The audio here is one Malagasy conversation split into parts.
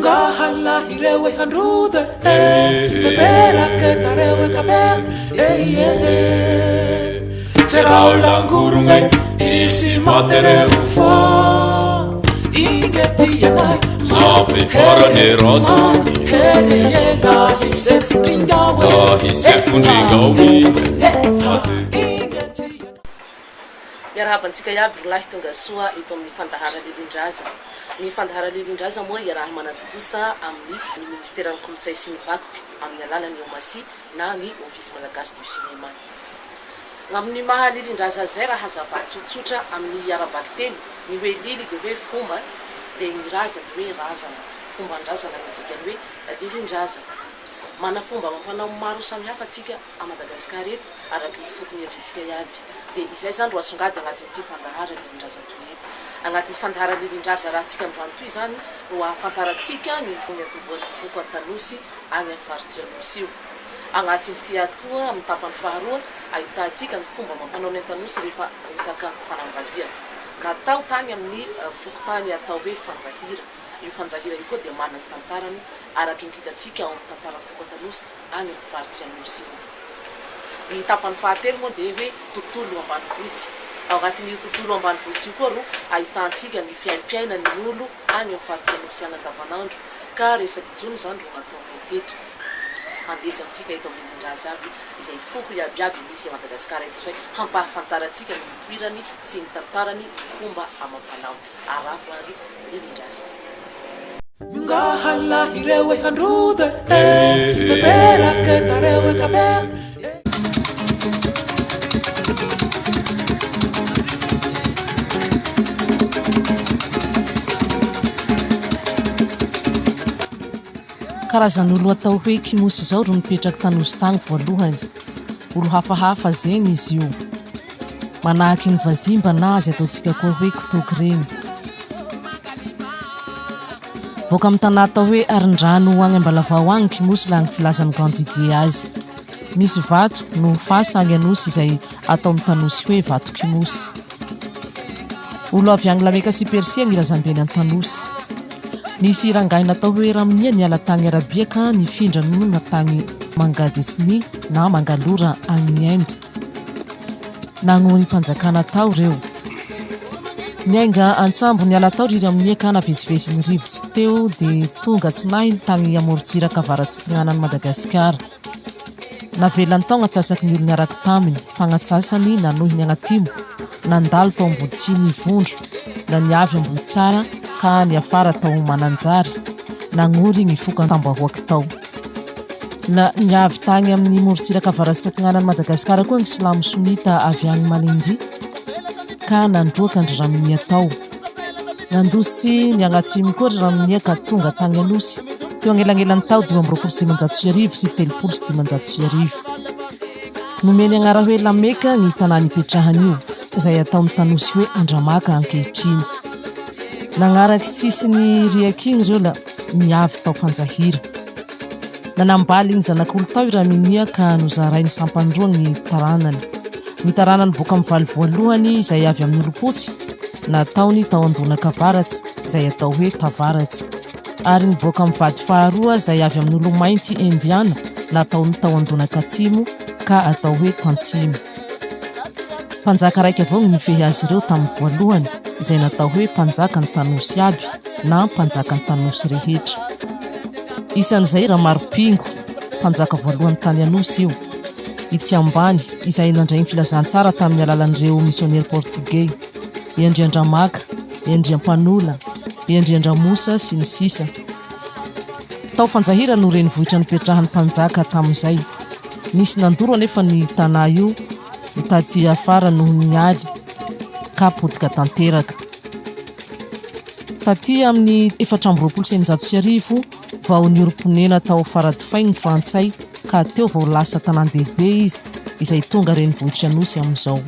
ngahala irewe handrude tebera ke tarewe kabet terau langurungai isi matere ufo ingeti yanai Safi farane rotu Lahi sefundingawi Miarahabantsika iaby rolahy tonga soa ito amin'ny fandahara lilindraza. Ny fandahara lilindraza moa iaraha manatotosa amin'ny ministeran'ny kolotsay sy ny vakoka amin'ny alalan'ny Omasi na ny ofisy malagasy du cinéma. Amin'ny maha lilindraza zay raha hazava tsotsotra amin'ny arabaky teny ny hoe lily dia hoe fomba dia ny raza dia hoe razana fomban-drazana midikany hoe lilindraza. Mana fomba mampanao maro samihafa atsika a Madagasikara eto araky ny fokony avitsika iaby. Dia izay zany ro asongady agnatin'ity fandahara lilindraza toy eto. Agnatin'ny fandahara lilindraza raha tsika androany toy zany ro ahafantarantsika ny fomba atovoan'ny foko an-Tanosy any amin'ny faritsy Anosy io. Agnatin'ity ato koa amin'ny tapany faharoa ahitantsika ny fomba mampanao ny an-Tanosy rehefa resaka fanambadiana. Natao tany amin'ny fokotany atao hoe fanjahira. Io fanjahira io koa dia manana ny tantarany araky ny hitantsika ao amin'ny tantaran'ny foko an-Tanosy any amin'ny faritsy Anosy. Ny tapany fahatelo moa dia hoe tontolo ambanivohitsy. Ao agnatin'io tontolo ambanivohitsy io koa ro ahitantsika ny fiaim-piainan'ny olo any amin'ny faritsy Anosy any andavanandro ka resaky jono zany ro natao teto. Andesantsika eto amin'ny lilindraza aby izay foko iabiaby misy a Madagasikara eto zay hampahafantarantsika ny toerany sy ny tantarany fomba amam-panao araho ary lilindraza. ngahala irewe handrude tebera ke tarewe kabet Karazan'olo atao hoe kimosy zao ro mipetraky Tanosy tagny voalohany. Olo hafahafa zegny izy io. Manahaky ny vazimba na azy ataontsika koa hoe kitoky regny. Boka amin'ny tanà atao hoe Arindrano agny Ambalavao agny kimosy laha ny filazan'ny Gandidie azy. Misy vato no fasa agny Anosy izay atao amin'ny Tanosy hoe vato kimosy. Olo avy agny Lameka sy Persia ny razambeny an-Tanosy. Nisy rangahy natao hoe Ramnia ny ala tagny Arabiaka ny findrano natagny Mangadisni na Mangalora agny Inde. Nagno ny mpanjakana tao reo. Niainga antsambo ny ala tao ry Ramnia ka navezivezy ny rivotsy teo dia tonga tsy nahy ny tagny Amoritsiraka avaratsy tignanan'i Madagasikara. Navelany tao gnatsasaky ny olo niaraky taminy, fagnatsasany nanohiny agnatimo, nandalo tao ambody ny vondro, na niavy ambody tsara ka ny afara tao mananjary, nagnory ny foka tambahoaky tao. Na niavy tagny amin'ny Moritsiraka avaratsy tignanan'i Madagasikara koa ny silamo sonita avy agny Malindi ka nandroaka andry Ramnia tao. Nandosy ny agnatsimo koa ry Ramnia ka tonga tagny Anosy teo agnelagnelan'ny tao 2019 sy 2020. Nomeny agnara hoe Lameka ny tanà nipetrahany io izay atao amin'ny Tanosy hoe Andramaka ankehitriny. Nagnaraky sisiny riak'igny reo la niavy tao fanjahira. Nanambaly igny zanak'olo tao i Ramnia ka nozarainy sampandroa ny taranany. Ny taranany boka amin'ny valy voalohany izay avy amin'ny olo-potsy nataony tao Andonaka avaratsy izay atao hoe Tavaratsy. Ary ny boka amin'ny vady faharoa izay avy amin'ny olo mainty Indiana nataony tao Andonaka atsimo ka atao hoe Tantsimo. Mpanjaka raiky avao ny nifehy azy ireo tamin'ny voalohany izay natao hoe mpanjaka ny Tanosy aby na mpanjaka ny Tanosy rehetra. Isan'izay Ramaropingo, mpanjaka voalohany tany Anosy io. Itsy ambany izay nandray ny filazantsara tamin'ny alalan'ireo missionnaire portugais, i Andriandramaka, i Andriampanola, i Andriandramosa sy ny sisa. Tao fanjahira no renivohitra nipetrahan'ny mpanjaka tamin'izay. Nisy nandoro anefa ny tanà io nitaty afara noho ny aly ka potika tanteraka. Taty amin'ny 420 vao nioromponena tao Faradofay ny Frantsay ka teo vao lasa tanan-dehibe izy izay tonga renivohitra Anosy amin'izao.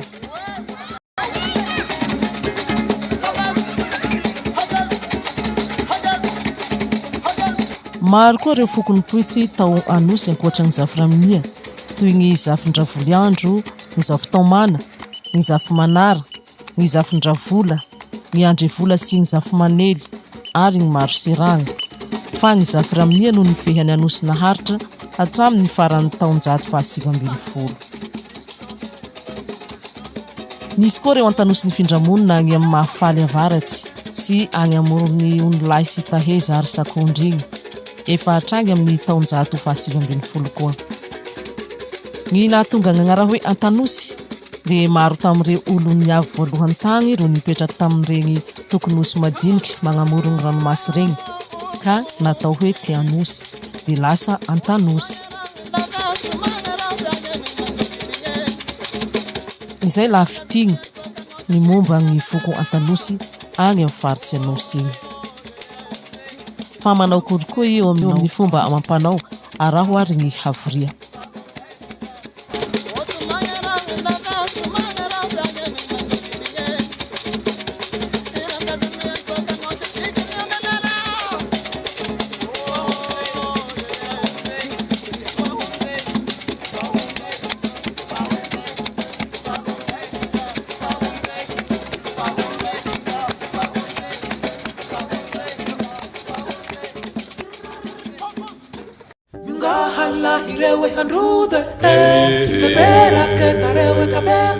Maro koa reo fokony toitsy tao Anosy ankoatra ny zafy Ramnia toy ny zafin-dravoliandro, ny zafin-taomana, ny zafin-manara, ny zafin-dravola, ny andrevola sy ny zafin-manely ary ny maro seragna. fa ny zafiraminia no nifehany anosy naharitra hatramin'ny faran'ny taonjato fa 2020. Nisy koa reo an-tanosy ny findramonina agny amin'ny mahafaly avaratsy sy agny amorony onolahy sy taheza ary sakondrigny efa hatrangy amin'ny taonjato fa 2020 koa. Ny nahatonga gn'agnara hoe Antanosy dia maro tamin'ireo olony avy voalohany tany ro nipetraka tamin'iregny tokonosy madinika magnamorony ranomasy regny ka natao hoe Tianosy dia lasa Antanosy. Izay lafitigny ny momba ny foko Antanosy agny amin'ny faritsy Anosy igny. Fa manao kory koa io amin'ny fomba amampanao araho ary ny havoria. Hala irewe handrude te bera que tarewe kabet.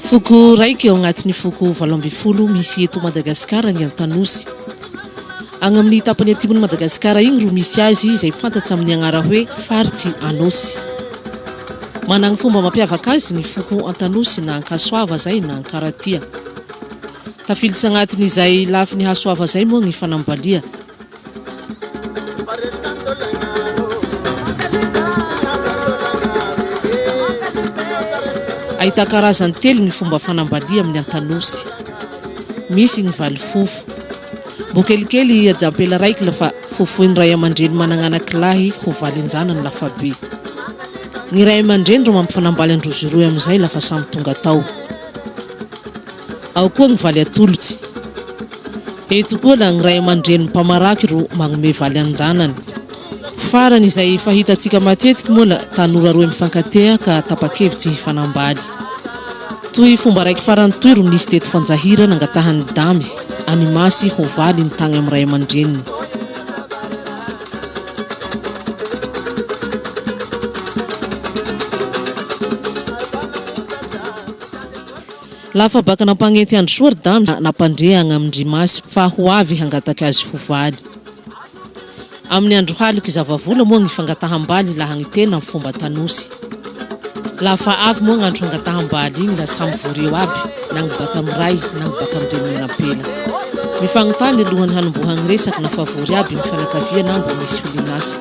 Foko raiky eo agnatin'ny foko 20 misy eto Madagasikara ny Antanosy. Agny amin'ny tapany atimony Madagasikara igny ro misy azy izay fantatsa amin'ny agnara hoe faritsy Anosy. Managny fomba mampiavaka azy ny foko Antanosy na Ankasoava zay na Ankaratia. Tafilitsy agnatin'izay lafiny Hasoava zay moa ny fanambalia. Ahita karazany telo ny fomba fanambalia amin'ny Antanosy. Misy ny valifofo. Bokelikely ajampela raiky lafa fofoiny ray aman-dreny managna anakilahy ho valinjanany lafa be. Ny ray aman-dreny ro mampifanambaly androzy roy amin'izay lafa samy tonga tao. Ao koa ny valy atolotsy. Eto koa la ny ray aman-dreny mpamaraky ro magnome valy anjanany. Farany izay fahitatsika matetiky moa la tanora roy mifankatea ka tapa-kevitsy hifanambaly. Toy fomba raiky farany toy ro nisy teto fanjahira nangatahany damy animasy ho valy ny tagny amin'ny ray aman-dreniny. Lafa baka nampagnety andro soary damy nampandre agny amindrimasy fa ho avy hangataka azy ho valy. Amin'ny andro haliky zavavola moa ny fangataham-baly laha ny tena amin'ny fomba Tanosy. Lafa avy moa ngandro fangataham-baly igny la samy voreo aby nagny baka amiray nagny baka amreniny ampela. Mifagnotany alohany hanombohagny resaky na favory aby ny fianakavia na mba misy filinasa.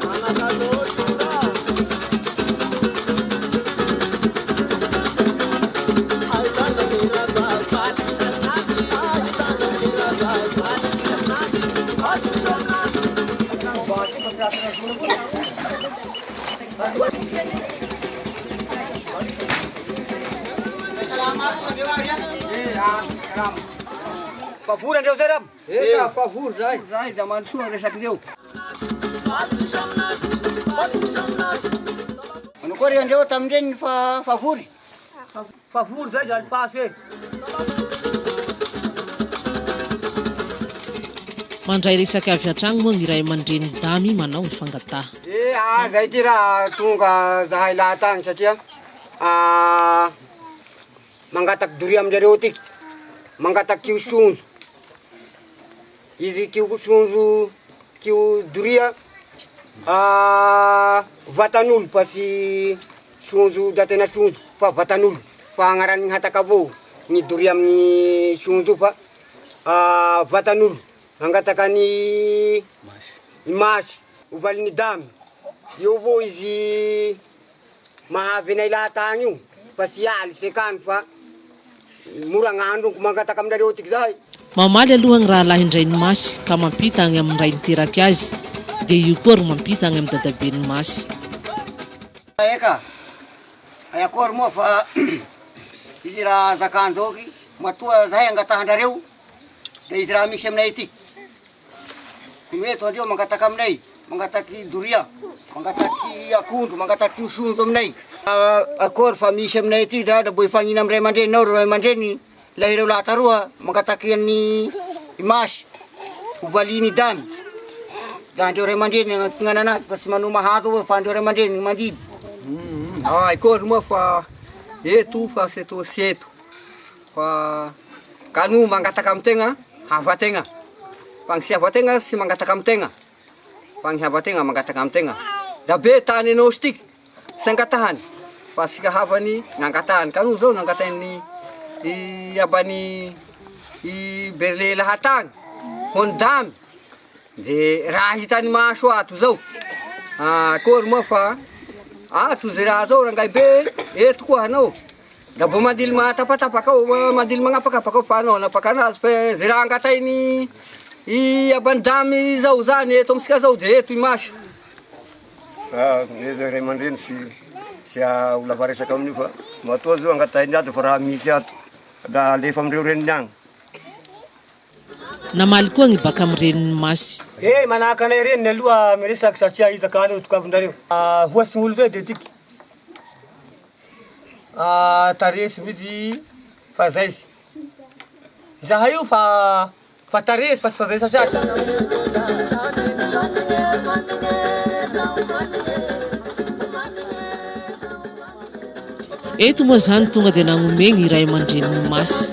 Favor andreo zay ram. Favor zay. Zay zaman soa resakindreo. Ano koa ry andreo tamindreny fa favory. Favory zay zany fasy e. Mandray resaky avy hatragny moa ny ray aman-dreny damy manao ny fangataha. Zay ty raha tonga zahay lahatany satria mangataky doria aminjareo tiky. Mangataky kio sonjo. Izy kio sonjo, kio doria vatan'olo fa sy sonjo da tena sonjo fa vatan'olo fa agnaran'ny hatakavô ny doria amin'ny sonjo fa vatan'olo angataka ny masy ovalin'ny damy. Io avao izy mahavy anay lahatany io fa sy aly sekany fa mora gn'andro mangataka aminareo tiky zahay. Mamaly aloha ny raha lahindrainy masy ka mampita agny amin'ny ray niteraky azy dia io koa ro mampita agny amin'ny dadaben'ny masy. Eka, ay akory moa fa izy raha zakany zao ky matoa zahay angatahandrareo da izy raha misy aminay tiky. Meto andreo mangataky aminay, mangataky doria, mangataky akondro, mangataky osondro aminay. Akory fa misy aminay aty da mbo ifagnina amin'ny ray aman-dreninao, ray aman-dreny lahy ireo laha taroa mangataky an'ny imasy, hovaliny damy. Da andreo ray aman-dreny agnatinana anazy fa tsy manao mahazo avao fa andreo ray aman-dreny mandidy. Aikory moa fa eto fa seto seto. Fa kanu mangataky amintegna havategna. Fa gny sy havategna sy mangataky amintegna. Fa gny havategna mangataky amintegna. Da be tany anao stiky sy angatahany. Fa sika havany nangatahany. Kanu zao nangatahany i abany i berle lahatagny. Hondamy. De raha hitany maso ato zao. Akory moa fa ato ze raha zao rangay be eto koa anao. Da mbo mandily matapatapaky ao, mandily magnapakapaky ao fa anao napaka anazy fa ze raha angatainy i abandamy zao zany eto amitsika zao de eto imasy. Izy ray aman-dreny sy olo afa resaky amin'io fa matoa zao angatainy ato fa raha misy ato da alefa amindreo reniny agny. Namaly koa gny baka amin'ny reniny masy. Manahaka anay reniny aloha miresaky satria izakany io tokavindareo. Voasy olo zay de tiky. Taresy vidy fazaizy. Zaha io fa taresy fa tsy fazaizy satratra. Eto moa zany tonga de nanomegny i ray aman-dreniny masy.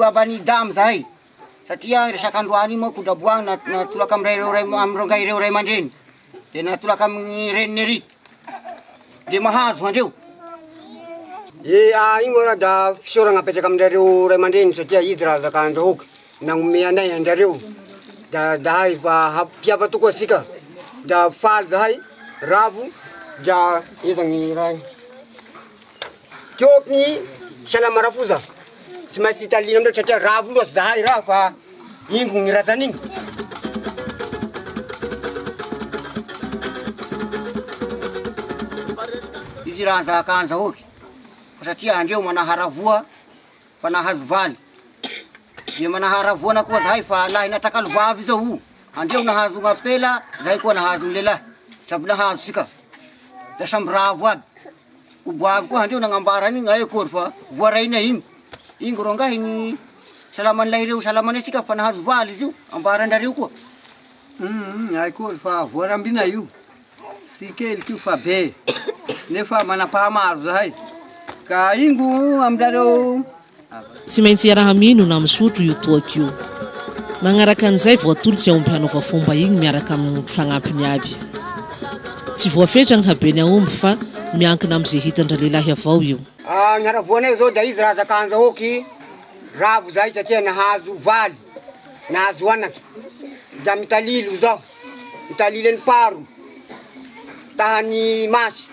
Abany damy zahay satria resaky androany moa kondraboany natolaka amrongay reo ray aman-dreny de natolaka amin'ny reniny ery de mahazo andreo. Igny moa da fisaoragna apetraky aminareo ray aman-dreny satria izy raha zaka andrahoky nagnome anay andrareo da dahay fa hampiava tokoa asika da faly zahay ravo da ezagny raha tiôky salama rafoza. Tsy maintsy italina amindreo satria ravo loatsy zahay raha fa ingo gny razan'igny. Izy raha zaka anzahoky fa satria andreo manaharavoa fa nahazo valy. De manaharavoana koa zahay fa lahy natakalo vavy zao io. Andreo nahazo gn'apela, zahay koa nahazo gny lehilahy. Samy nahazo sika. Da samby ravo aby. Koboavy koa andreo nagnambarany igny aikory fa voaraina igny. Ingo rongahy ny salaman'ilay reo salamanay sika fa nahazo valy izy io ambarandareo koa. Aikory fa voarambina io. Sy keliky io fa be. Nefa manapahamaro zahay. Ka ingo aminjareo. Tsy maintsy iaraha-mino na misotro io toaky io. Magnaraka an'izay voatolotsy aomby hanaova fomba igny miaraka amin'ny fagnampiny aby. Tsy voafetra gny habeny aomby fa miankina am'izay hitandra lehilahy avao io. Ny haravoanay zao da izy raha zaka anzahoky ravo zay satria nahazo valy, nahazo anaky. Da mitalilo zaho, mitalilo any paro, tahany masy.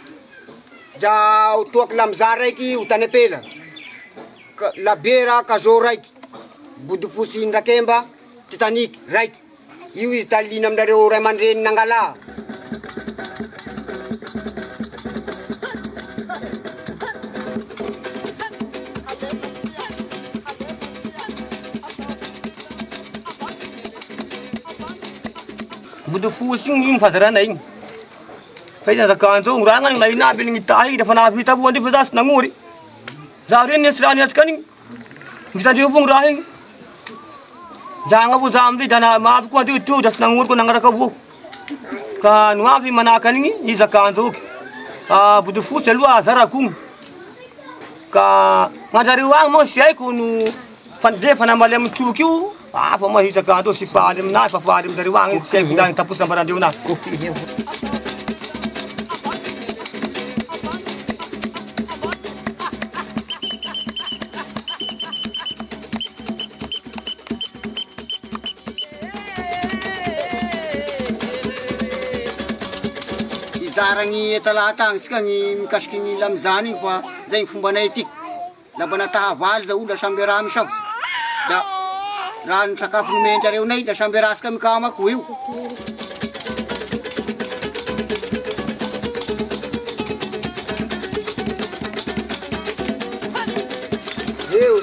Da toaky lamza raiky hotany apela, labera kazo raiky, bodifosy Ndrakemba, Titanic raiky. Io izy talina aminareo ray aman-dreny Nangala. Bodifosy igny fazarana igny. Fa izy zakany zao raha ngany mahina aby ny tahy dafa nahavita vo andreo fa za sy nagnory. Za reny nesy raha niatsika an'igny. Vitandreo vo gny raha igny. Jagna vo za amindrey da mahavy koa andreo teo da sy nagnory koa nagnaraka avo. Ka noavy manahaka an'igny izy zakany zao. Bodifosy aloha zarakogny. Ka gn'anjareo agny moa sy haiko no fandrefa namaly amin'ny troky io. Fa mahitaka andreo sy faly aminahy fa faly aminjareo agny sy haiko dany taposy nambarandreo anazy. Izara gny etalahatagny sika gny mikasiky gny lamizany igny fa zay gny fombanay etiky. Lamba nataha valy zao olo samby raha misafotsy. Da raha ny sakafo nomendrareo nay da samby raha sika mikamako io.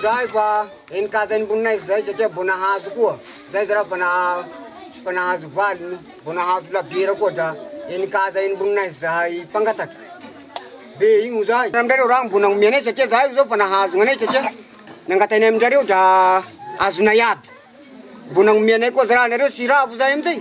zay fa enkaza nimbonina zay satria bonahazo koa zay zara panahazo valiny bonahazo labira koa da enkaza nimbonina zay pangataka be igny zay amndareo raha mbona omianay satria zay zao panahazo nganay satria nangatany amindrareo da azonay aby mbona omianay koa zara nareo sy ravo zay amizay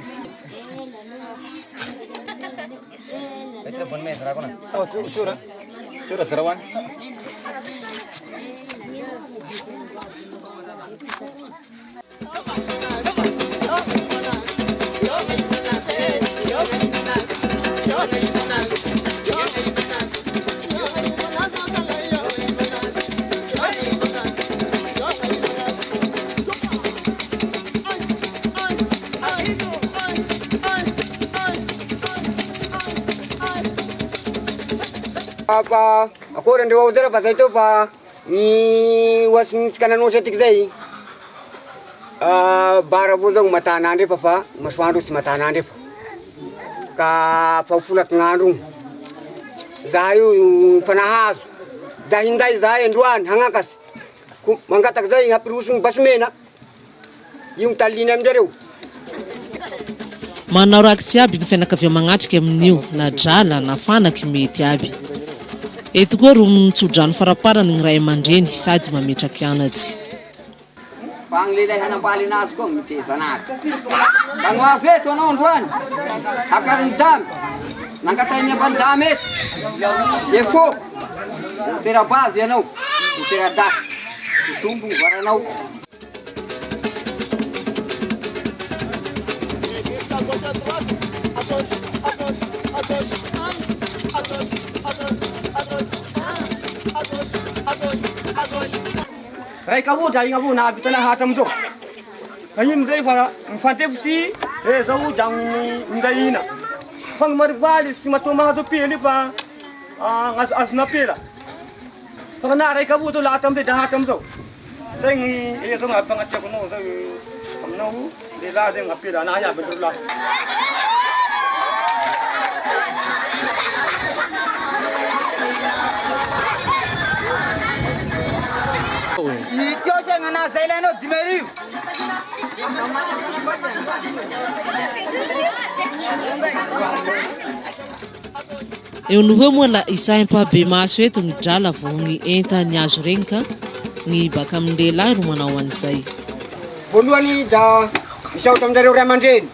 pa ako rin daw dira pa sa ito pa ni was kanan sa tikday bara budong mata nande pa maswandu si mata nande ka pafulat ngandung zayu panahas dahindai zay nduan hangakas mangkatak zay ngapirusung basmena yung talinam dareu manao ratsy aby ny fianakavia magnatrika amin'io na drala na fanaky mety aby eto koa ro mitsodrano faraparany ny ray aman-dreny sady mametraky anatsy Panglilay hanambaly nazy koa mitezanazy. Pagnoafeto anao androany, akarindamy, nangatay ambandamy eto, efo, terabazy anao, teradaky, tombony varanao. Ray kawoda igny avao nahavita lahatra amizao. Ino zay fa mifantefy zao da minday ina. Fa gny marivaly sy matoa mahazo apela fa azona apela. Fa na ray kawoda lahatra amizay da hatra amizao. Zay gny zao gn'ampagnatiako anao zao aminao lehilahy zay gn'apela anahy aby andreo lahy. Itio siya nga nasa ilan o, dimeriw. eo noho moa la isahem-pahabe maso eto ny drala vo ny enta ny azo regny ka ny baka amin'ny lehilahy ro manao an'izay voalohany da misaotra amindareo ray aman-dreny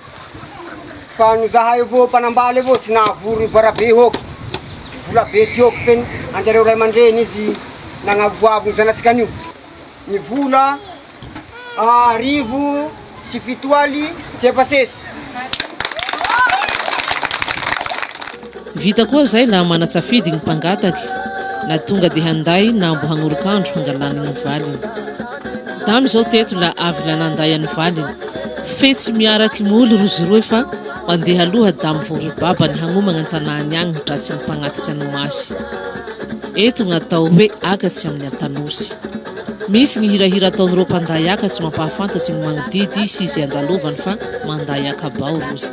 fa no zahay avao mpanambaly avao tsy nahavory varabe hoko vola be ty hoko feny andareo ray aman-dreny izy nagnavoavo ny zanatsikany io ny vola arivo sy fitoaly tsy efasesy vita koa zay la manatsafidy ny mpangataky na tonga de handay na mbo hagnorokandro hangalany ny valiny tamy zao teto la avy la nanday any valiny fetsy miaraky molo rozy roe fa mandeha aloha da mivory-baba ny hagnomagna an-tanàny agny dratsy ny mpagnatitsy anymasy eto gn'atao hoe akatsy amin'ny antanosy misy ny hirahira ataon'ireo mpanday akatsy mampahafantatsy ny magnodidy sy izy andalovany fa manday akabao rozy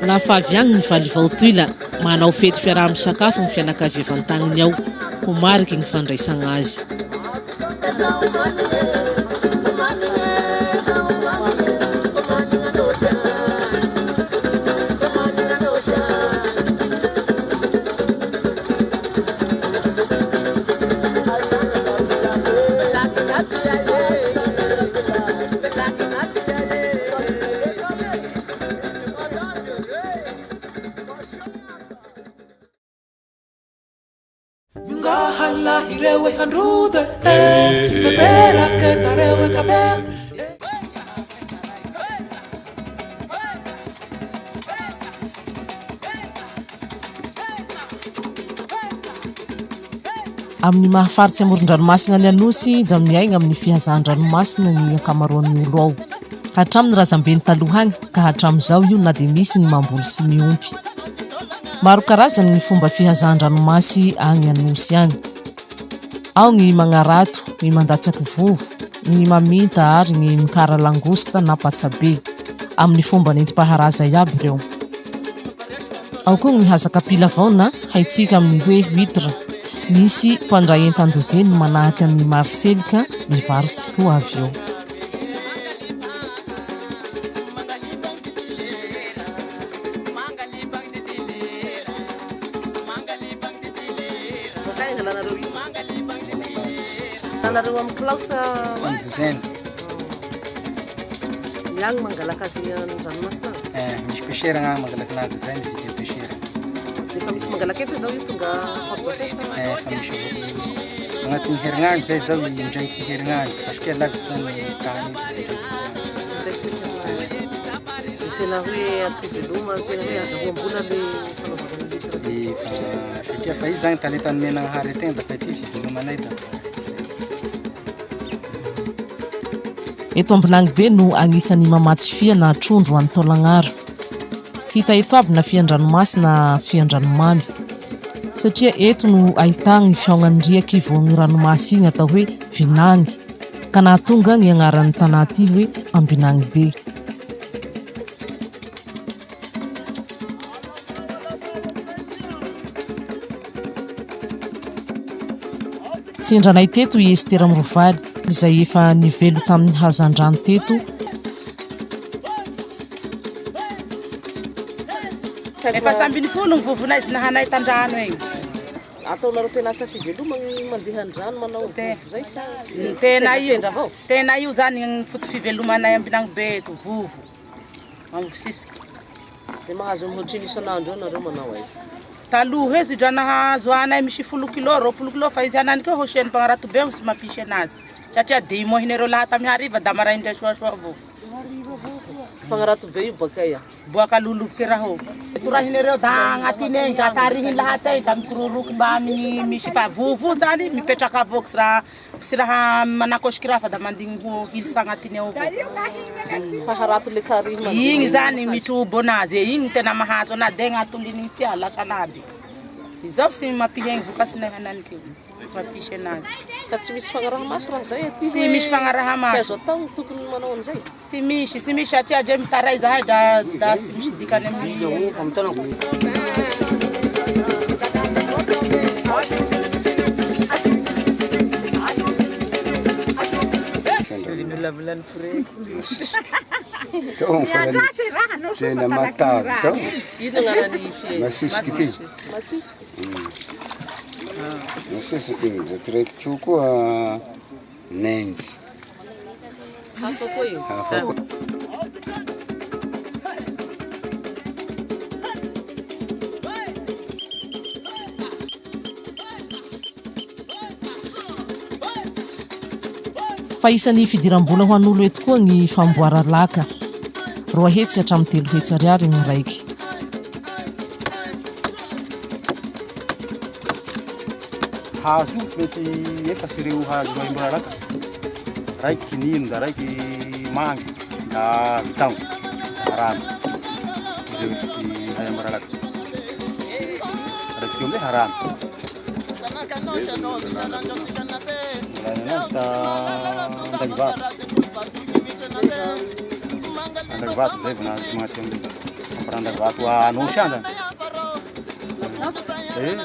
lafa avy agny ny valivao toy la manao fety fiaraha-misakafo ny fianakavia van-tagniny ao ho mariky ny fandraisagna azy Ngahala hirewe handrude tebera ketarewe kabet amin'ny mahafaritsy amoron-dranomasina ny anosy da miaigna amin'ny fihazan-dranomasina ny ankamaroan'ny olo ao hatramin'ny razam-beny taloha agny ka hatramin'izao io na de misy ny mamboly sy miompy maro karazany ny fomba fihazan-dranomasy agny anosy agny ao ny magnarato ny mandatsaky vovo ny maminta ary ny mikara langosta na patsabe amin'ny fomba nentim-paharaza iaby ireo ao koa ny hazaka pila vao na haitsika amin'ny hoe huitre Misy mpandray entan-dozeny manahaka ny Marselika mivarotsy koa avy eo. Nanareo amin'ny Klaus Dozeny. Yang mangalaka azy an-dranomasina. Misy pêcheur agny mangalaky anazy zay mividy pêcheur. Efa misy mangalaka efa zao io tonga fampafesa. Fa misy agnatin'ny herinandro zay zao indraiky herinandro fa sika lavitsy zany tany. Tena hoe ampiveloma, tena hoe azahoam-bola le fanaovana litra. Satria fa izy zany talentany menagny tegna da fa ity fivelomanay da. Eto Ambilany be no agnisan'ny mamatsy fia na trondro any Taolagnaro. Hita eto aby na fian-dranomasina fian-dranomamy. Satria eto no ahitagny fiaognan'ny riaky voan'ny ranomasy igny atao hoe Vinagny. Ka nahatonga ny agnaran'ny tanà ty hoe Ambinagny be. Sendranay teto i Estera Mirovaly izay efa nivelo tamin'ny hazandrano teto. Efa samby ny folo ny vovonay izy nahanay tan-drano egny. Ataonareo tena asa fivelomagny mandeha an-drano manao zay sa? Tena io zany ny foto fivelomanay Ambinagny be eto, vovo. Am'vosisiky. Dia mahazo mihoatriny isan'andro eo nareo manao aiza? Taloha izy dra nahazo anay misy 10 kilo, 20 kilo fa izy anany koa hosen'ny mpagnarato be sy mampisy anazy. Satria dimohinareo lahat amin'ny hariva da maraindray soasoa avao. Mpagnarato be io baka ia? Boaka lolovoky raha ho. Torahinareo da agnatiny egny da tarihin lahat egny da mikororoky mba amin'ny misy fa vovo zany mipetraka avao sy raha manakosiky raha fa da mandigny ho hilsa agnatiny ao avao. Faharato le karihy igny zany mitrobo anazy, igny tena mahazo anazy de agnatolin'ny fia lasa anaby. Izao sy mampihegny vokasinay hananiky sy mampisy anazy. Ka tsy misy fagnaraha maso raha zay aty? Tsy misy fagnaraha maso. Tsy azo atao tokony manao an'izay? Tsy misy satria dre mitaray zahay da tsy misy dikany amin'ny Lavolany fure. Tong farany tena matavy tao. Ino agnarany fia? Masisiky ty. Masisiky? Masisiky da direct io koa nengy. Hafa koa io? Hafa koa. Fa isan'ny fidiram-bola ho an'olo eto koa ny famboara laka. 3 hetsy hatramin'ny 3 hetsy ariary ny raiky. Hazo mety efatsy ireo hazo maimbola laka. Raiky kinino da raiky mangy da vitango harano. Ireo efatsy maimbola laka. Raiky amizay harano. Andagvato. Andagvato zay vao nahazo maty amizay. Andagvato anosy any zany.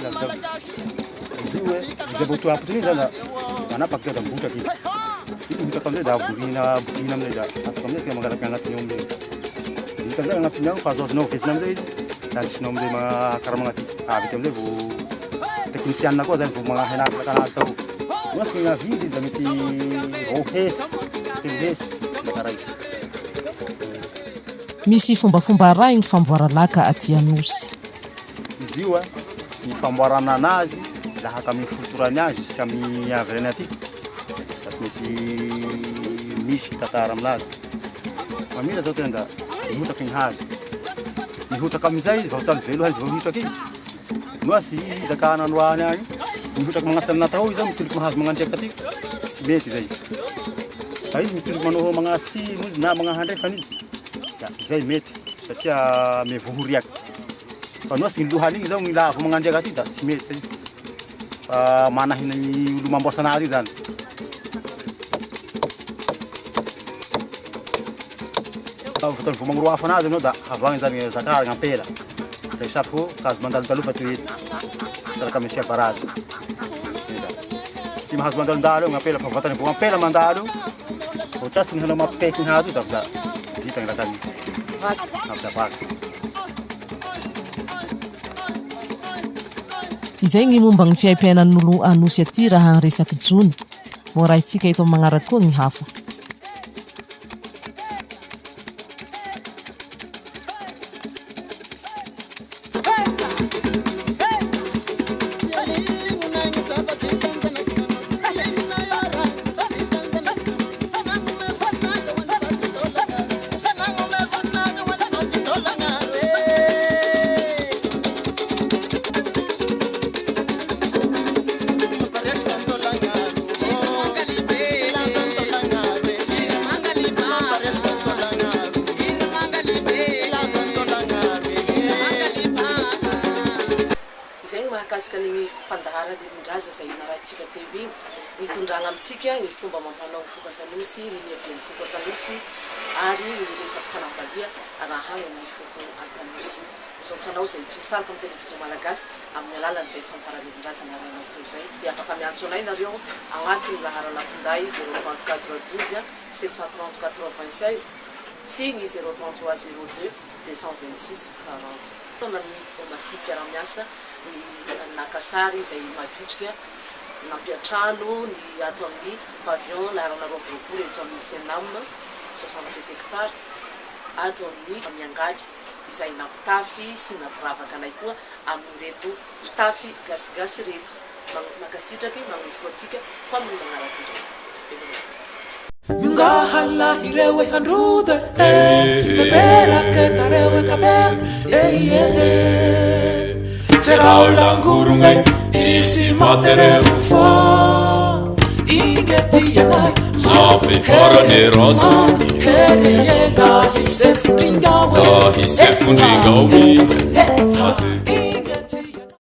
Lavidavy. Zaboto hapo zany da manapaky da mbotraky. Mbotraky amizay da borina amizay da afaka amizay kaya mangalaky agnatiny ao amizay. Mbotraky amizay agnatiny ao fa azoazonao vesina amizay izy. Da andisinao amizay karaha magnaty. Avy amizay vao teknisianina koa zany vao magnahenaka tanazy tao. Ohatsy gny avidy da mety 2 hetsy, 3 hetsy karay. Misy fombafomba ray ny famboara laka aty Anosy. Izy io ny famboarana anazy lahaka amin'ny fotorany azy jusqu'à amin'ny avrany aty. Da misy tantara aminazy. Mamila zao tena da mihotraky ny hazo. Mihotraky amizay izy vao tany velo izy vao mihotraky igny. Noasy zakana androany agny. Mihotraky magnasana natao izy mitoliky mahazo magnandriaky aty. Tsy mety zay. Fa izy mitoliky manao magnasy mozy na magnahandrefa izy. Da zay mety satria mevohoriaky. Fa noasy ny lohany igny zao ny lavo magnandriaky aty da tsy mety zay. Fa manahina ny olo mamboasa anazy zany. Votany vao magnoro hafa anazy aminao da havagny zany zakara gnampela. Rehefa fo kazo mandalodalo fa toeto. Saraka mesia barazy. tsy mahazo mandalo-ndalo eo gn'apela fa vatany vao ampela mandalo vao tratsiny hanao mampipeky ny hazo io da vita vita gny rakany avda vaky. Izay gny momba gny fiaim-piainan'olo anosy aty raha resaky jony. Moraitsika eto magnaraky koa gny hafa. Mahakasika ny fandahara lilin-draza zay narahintsika teo igny nitondragna amintsika ny fomba mampanao ny fokan-tanosy, ny niavian'ny fokan-tanosy ary ny resaky fanambalia arahagna amin'ny foko an-tanosy. Misaotsanao zay tsy misaraka amin'ny télévision malagasy amin'ny alalan'izay fandahara lilin-draza narana teo zay. Dia afaka miantso anay nareo agnatin'ny lahara lafinday 034 12 730 96 sy ny 033 02 226 40. Tona ny Omasi mpiara-miasa ny nakasary izay mavitrika nampiatrano ny ato amin'ny pavillon laharana roaporoapolo eto amin'ny Senam 67 hectares ato amin'ny miangaly izay nampitafy sy nampiravaka anay koa amin'ireto fitafy gasigasy reto. Makasitraky magnano fotoantsika ho amin'ny magnaraka ireo. Ngahala irewe handrude te berake tarewe kabet Terao langurungai isi matere ufo Ingeti yanai Safi farane ratu Hene yena hisefundingawe Hisefundingawe